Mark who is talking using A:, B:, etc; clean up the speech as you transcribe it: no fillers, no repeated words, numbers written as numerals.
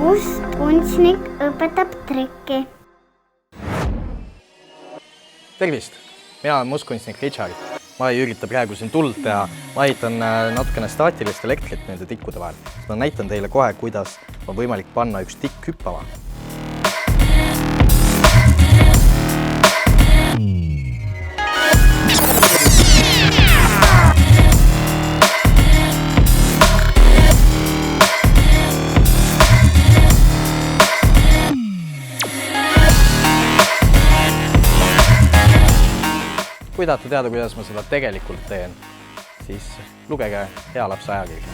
A: Mustkunstnik õpetab trikki.
B: Tervist! Mina olen mustkunstnik Richard. Ma ei ürita praegu siin tuld teha. Ma ehitan natukene staatilist elektrit nende tikkude vahel. Ma näitan teile kohe, kuidas on võimalik panna üks tikk hüppama. Kui tahate teada, kuidas ma seda tegelikult teen, siis lugege Hea lapse ajakirja.